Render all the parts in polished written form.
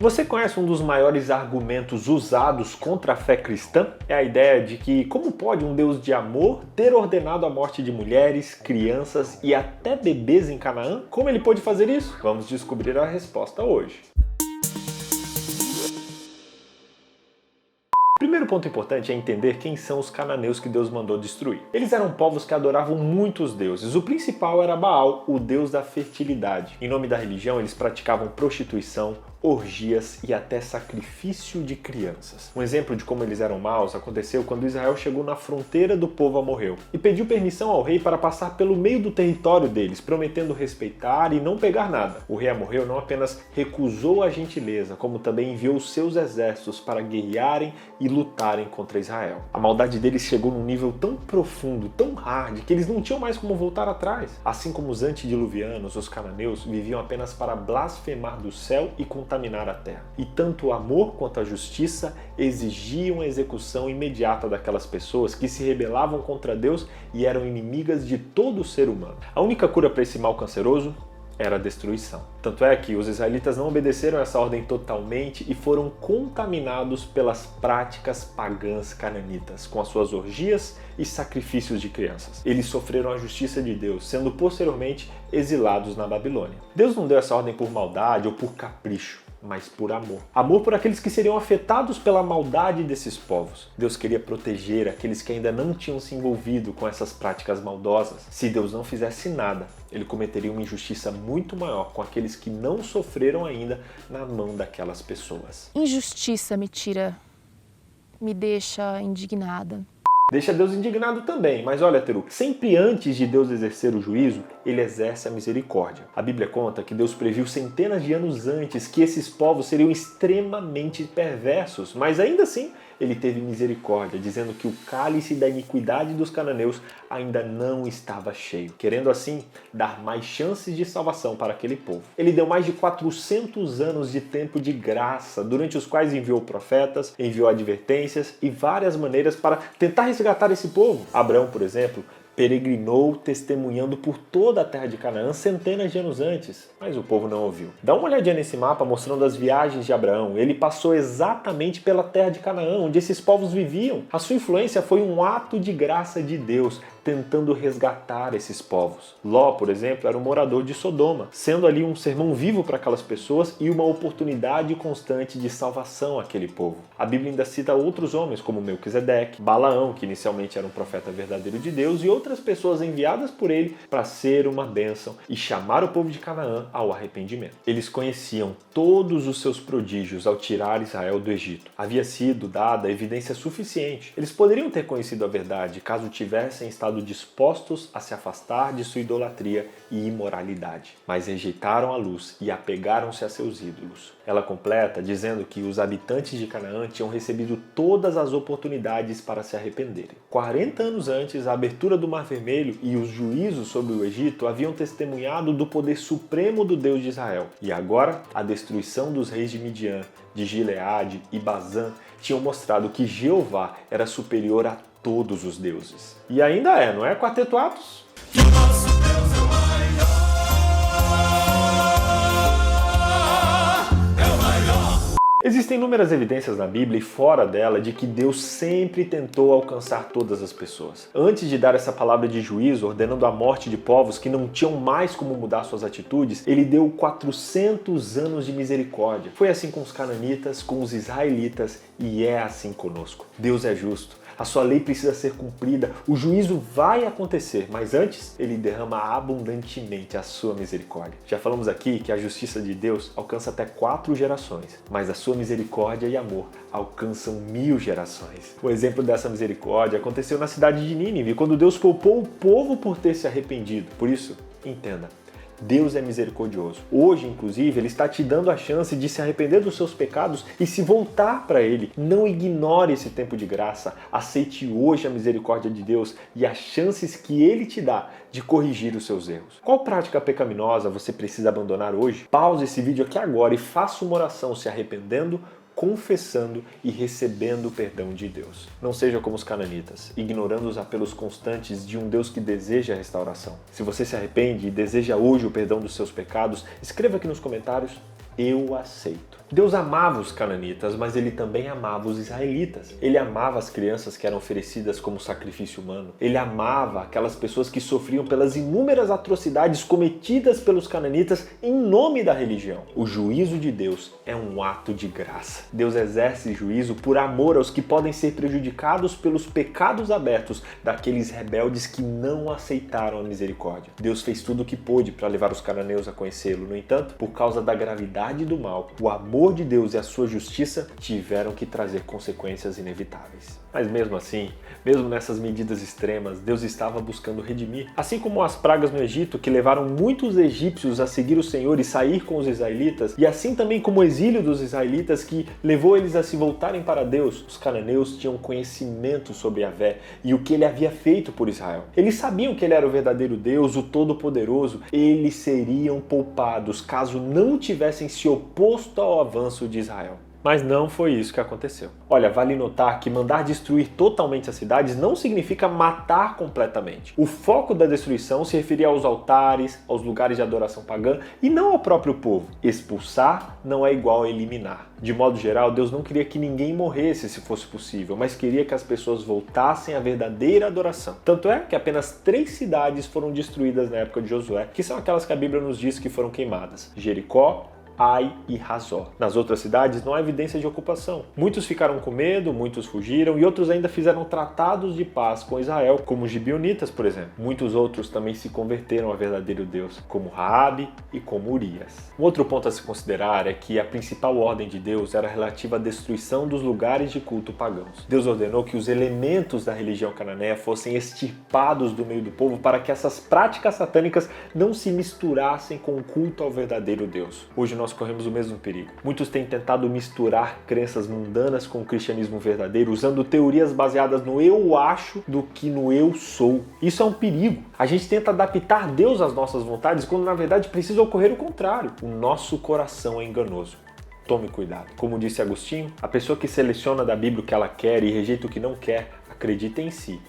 Você conhece um dos maiores argumentos usados contra a fé cristã? É a ideia de que como pode um Deus de amor ter ordenado a morte de mulheres, crianças e até bebês em Canaã? Como ele pôde fazer isso? Vamos descobrir a resposta hoje. O primeiro ponto importante é entender quem são os cananeus que Deus mandou destruir. Eles eram povos que adoravam muitos deuses. O principal era Baal, o deus da fertilidade. Em nome da religião, eles praticavam prostituição, orgias e até sacrifício de crianças. Um exemplo de como eles eram maus aconteceu quando Israel chegou na fronteira do povo amorreu e pediu permissão ao rei para passar pelo meio do território deles, prometendo respeitar e não pegar nada. O rei amorreu não apenas recusou a gentileza, como também enviou seus exércitos para guerrearem e lutarem contra Israel. A maldade deles chegou num nível tão profundo, tão hard, que eles não tinham mais como voltar atrás. Assim como os antediluvianos, os cananeus viviam apenas para blasfemar do céu e contaminar a terra. E tanto o amor quanto a justiça exigiam a execução imediata daquelas pessoas que se rebelavam contra Deus e eram inimigas de todo ser humano. A única cura para esse mal canceroso era a destruição. Tanto é que os israelitas não obedeceram essa ordem totalmente e foram contaminados pelas práticas pagãs cananitas, com as suas orgias e sacrifícios de crianças. Eles sofreram a justiça de Deus, sendo posteriormente exilados na Babilônia. Deus não deu essa ordem por maldade ou por capricho, mas por amor. Amor por aqueles que seriam afetados pela maldade desses povos. Deus queria proteger aqueles que ainda não tinham se envolvido com essas práticas maldosas. Se Deus não fizesse nada, ele cometeria uma injustiça muito maior com aqueles que não sofreram ainda na mão daquelas pessoas. Injustiça me deixa indignada. Deixa Deus indignado também, mas olha, Teru, sempre antes de Deus exercer o juízo, ele exerce a misericórdia. A Bíblia conta que Deus previu centenas de anos antes que esses povos seriam extremamente perversos, mas ainda assim ele teve misericórdia, dizendo que o cálice da iniquidade dos cananeus ainda não estava cheio, querendo assim dar mais chances de salvação para aquele povo. Ele deu mais de 400 anos de tempo de graça, durante os quais enviou profetas, enviou advertências e várias maneiras para tentar resgatar esse povo. Abraão, por exemplo, peregrinou testemunhando por toda a terra de Canaã centenas de anos antes, mas o povo não ouviu. Dá uma olhadinha nesse mapa mostrando as viagens de Abraão. Ele passou exatamente pela terra de Canaã, onde esses povos viviam. A sua influência foi um ato de graça de Deus, tentando resgatar esses povos. Ló, por exemplo, era um morador de Sodoma, sendo ali um sermão vivo para aquelas pessoas e uma oportunidade constante de salvação àquele povo. A Bíblia ainda cita outros homens, como Melquisedeque, Balaão, que inicialmente era um profeta verdadeiro de Deus, e outras pessoas enviadas por ele para ser uma bênção e chamar o povo de Canaã ao arrependimento. Eles conheciam todos os seus prodígios ao tirar Israel do Egito. Havia sido dada evidência suficiente. Eles poderiam ter conhecido a verdade caso tivessem estado dispostos a se afastar de sua idolatria e imoralidade, mas rejeitaram a luz e apegaram-se a seus ídolos. Ela completa dizendo que os habitantes de Canaã tinham recebido todas as oportunidades para se arrependerem. 40 anos antes, a abertura do Mar Vermelho e os juízos sobre o Egito haviam testemunhado do poder supremo do Deus de Israel. E agora, a destruição dos reis de Midian, de Gileade e Bazã tinham mostrado que Jeová era superior a todos os deuses. E ainda é, não é, Quarteto Atos? Que o nosso Deus é o maior. Existem inúmeras evidências na Bíblia e fora dela de que Deus sempre tentou alcançar todas as pessoas. Antes de dar essa palavra de juízo, ordenando a morte de povos que não tinham mais como mudar suas atitudes, ele deu 400 anos de misericórdia. Foi assim com os cananitas, com os israelitas e é assim conosco. Deus é justo. A sua lei precisa ser cumprida, o juízo vai acontecer, mas antes ele derrama abundantemente a sua misericórdia. Já falamos aqui que a justiça de Deus alcança até 4 gerações, mas a sua misericórdia e amor alcançam 1000 gerações. O exemplo dessa misericórdia aconteceu na cidade de Nínive, quando Deus poupou o povo por ter se arrependido. Por isso, entenda. Deus é misericordioso. Hoje, inclusive, Ele está te dando a chance de se arrepender dos seus pecados e se voltar para Ele. Não ignore esse tempo de graça. Aceite hoje a misericórdia de Deus e as chances que Ele te dá de corrigir os seus erros. Qual prática pecaminosa você precisa abandonar hoje? Pause esse vídeo aqui agora e faça uma oração se arrependendo, confessando e recebendo o perdão de Deus. Não seja como os cananitas, ignorando os apelos constantes de um Deus que deseja a restauração. Se você se arrepende e deseja hoje o perdão dos seus pecados, escreva aqui nos comentários: eu aceito. Deus amava os cananitas, mas ele também amava os israelitas. Ele amava as crianças que eram oferecidas como sacrifício humano. Ele amava aquelas pessoas que sofriam pelas inúmeras atrocidades cometidas pelos cananitas em nome da religião. O juízo de Deus é um ato de graça. Deus exerce juízo por amor aos que podem ser prejudicados pelos pecados abertos daqueles rebeldes que não aceitaram a misericórdia. Deus fez tudo o que pôde para levar os cananeus a conhecê-lo. No entanto, por causa da gravidade do mal, o amor de Deus e a sua justiça tiveram que trazer consequências inevitáveis. Mas mesmo assim, mesmo nessas medidas extremas, Deus estava buscando redimir. Assim como as pragas no Egito, que levaram muitos egípcios a seguir o Senhor e sair com os israelitas, e assim também como o exílio dos israelitas que levou eles a se voltarem para Deus, os cananeus tinham conhecimento sobre Yahvé e o que ele havia feito por Israel. Eles sabiam que ele era o verdadeiro Deus, o Todo-Poderoso. Eles seriam poupados caso não tivessem se oposto ao avanço de Israel. Mas não foi isso que aconteceu. Olha, vale notar que mandar destruir totalmente as cidades não significa matar completamente. O foco da destruição se referia aos altares, aos lugares de adoração pagã e não ao próprio povo. Expulsar não é igual a eliminar. De modo geral, Deus não queria que ninguém morresse se fosse possível, mas queria que as pessoas voltassem à verdadeira adoração. Tanto é que apenas 3 cidades foram destruídas na época de Josué, que são aquelas que a Bíblia nos diz que foram queimadas: Jericó, Ai e Hazor. Nas outras cidades não há evidência de ocupação. Muitos ficaram com medo, muitos fugiram e outros ainda fizeram tratados de paz com Israel, como os gibeonitas, por exemplo. Muitos outros também se converteram ao verdadeiro Deus, como Raabe e como Urias. Um outro ponto a se considerar é que a principal ordem de Deus era relativa à destruição dos lugares de culto pagãos. Deus ordenou que os elementos da religião cananeia fossem extirpados do meio do povo para que essas práticas satânicas não se misturassem com o culto ao verdadeiro Deus. Hoje nós corremos o mesmo perigo. Muitos têm tentado misturar crenças mundanas com o cristianismo verdadeiro, usando teorias baseadas no eu acho do que no eu sou. Isso é um perigo. A gente tenta adaptar Deus às nossas vontades, quando na verdade precisa ocorrer o contrário. O nosso coração é enganoso. Tome cuidado. Como disse Agostinho, a pessoa que seleciona da Bíblia o que ela quer e rejeita o que não quer, acredita em si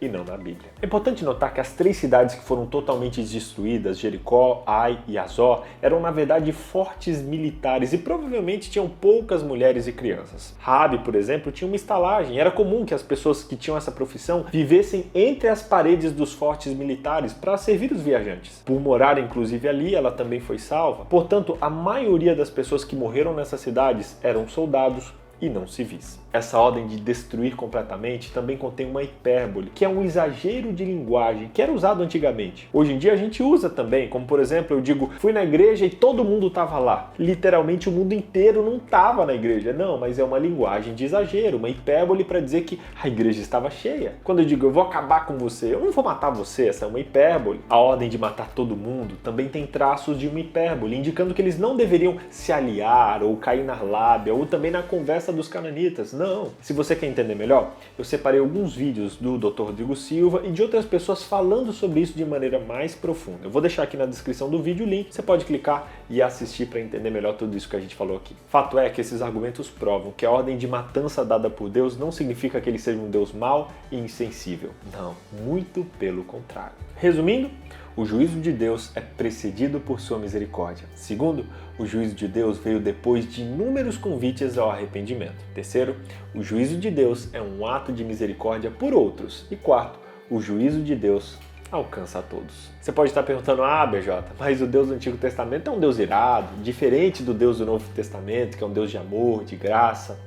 e não na Bíblia. É importante notar que as 3 cidades que foram totalmente destruídas, Jericó, Ai e Hazor, eram na verdade fortes militares e provavelmente tinham poucas mulheres e crianças. Raabe, por exemplo, tinha uma estalagem. Era comum que as pessoas que tinham essa profissão vivessem entre as paredes dos fortes militares para servir os viajantes. Por morar inclusive ali, ela também foi salva. Portanto, a maioria das pessoas que morreram nessas cidades eram soldados e não civis. Essa ordem de destruir completamente também contém uma hipérbole, que é um exagero de linguagem que era usado antigamente. Hoje em dia a gente usa também, como por exemplo, eu digo, fui na igreja e todo mundo estava lá. Literalmente o mundo inteiro não estava na igreja. Não, mas é uma linguagem de exagero, uma hipérbole para dizer que a igreja estava cheia. Quando eu digo, eu vou acabar com você, eu não vou matar você, essa é uma hipérbole. A ordem de matar todo mundo também tem traços de uma hipérbole, indicando que eles não deveriam se aliar ou cair na lábia ou também na conversa dos cananitas. Não. Se você quer entender melhor, eu separei alguns vídeos do Dr. Rodrigo Silva e de outras pessoas falando sobre isso de maneira mais profunda. Eu vou deixar aqui na descrição do vídeo o link, você pode clicar e assistir para entender melhor tudo isso que a gente falou aqui. Fato é que esses argumentos provam que a ordem de matança dada por Deus não significa que ele seja um Deus mau e insensível. Não, muito pelo contrário. Resumindo, o juízo de Deus é precedido por sua misericórdia. Segundo, o juízo de Deus veio depois de inúmeros convites ao arrependimento. Terceiro, o juízo de Deus é um ato de misericórdia por outros. E quarto, o juízo de Deus alcança a todos. Você pode estar perguntando, BJ, mas o Deus do Antigo Testamento é um Deus irado, diferente do Deus do Novo Testamento, que é um Deus de amor, de graça.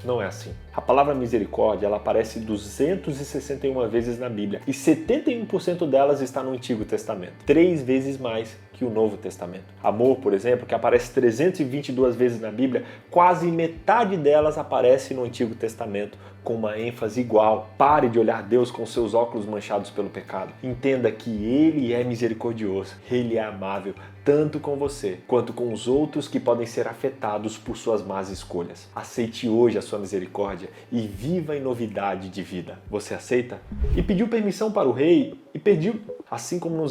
Não é assim. A palavra misericórdia, ela aparece 261 vezes na Bíblia e 71% delas está no Antigo Testamento, 3 vezes mais que o Novo Testamento. Amor, por exemplo, que aparece 322 vezes na Bíblia, quase metade delas aparece no Antigo Testamento, com uma ênfase igual. Pare de olhar Deus com seus óculos manchados pelo pecado. Entenda que Ele é misericordioso, Ele é amável, tanto com você quanto com os outros que podem ser afetados por suas más escolhas. Aceite hoje a sua misericórdia e viva em novidade de vida. Você aceita? E pediu permissão para o rei e pediu, assim como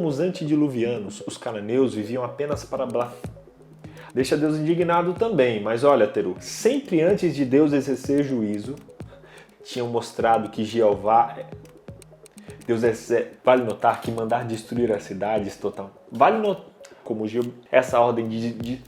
os antediluvianos, os cananeus viviam apenas para Deixa Deus indignado também, mas olha, Teru, sempre antes de Deus exercer juízo, tinham mostrado que Jeová Vale notar que mandar destruir as cidades total. Como essa ordem de